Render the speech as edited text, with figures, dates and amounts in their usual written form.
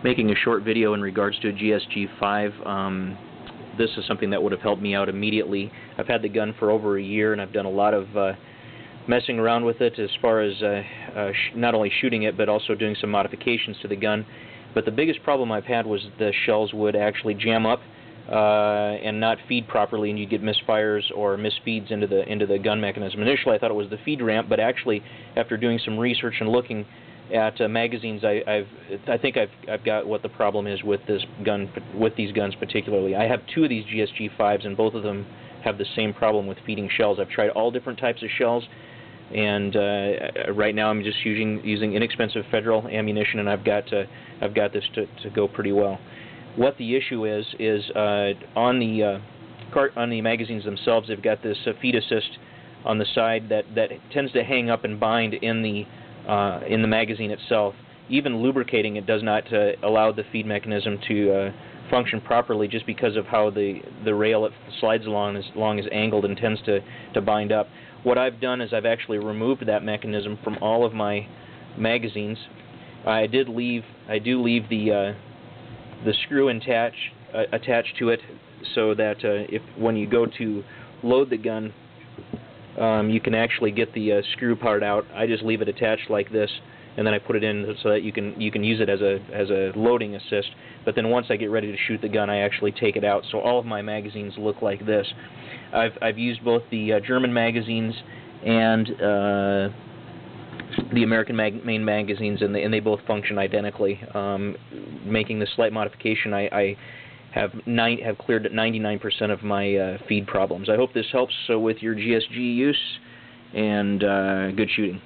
making a short video in regards to a GSG-5. This is something that would have helped me out immediately. I've had the gun for over a year, and I've done a lot of messing around with it as far as not only shooting it, but also doing some modifications to the gun. But the biggest problem I've had was the shells would actually jam up and not feed properly, and you get misfires or misfeeds into the gun mechanism. Initially, I thought it was the feed ramp, but actually, after doing some research and looking at magazines, I think I've got what the problem is with this gun, with these guns particularly. I have two of these GSG-5s, and both of them have the same problem with feeding shells. I've tried all different types of shells, and right now I'm just using inexpensive Federal ammunition, and I've got this to go pretty well. What the issue is on the magazines themselves, they've got this feed assist on the side that tends to hang up and bind in the magazine itself. Even lubricating it does not allow the feed mechanism to function properly, just because of how the rail it slides along is angled and tends to bind up. What I've done is I've actually removed that mechanism from all of my magazines. I do leave the screw attached to it, so that when you go to load the gun, you can actually get the screw part out. I just leave it attached like this, and then I put it in so that you can use it as a loading assist. But then once I get ready to shoot the gun, I actually take it out. So all of my magazines look like this. I've used both the German magazines and the American main magazines, and they both function identically. Making this slight modification, I have cleared 99% of my feed problems. I hope this helps with your GSG use, and good shooting.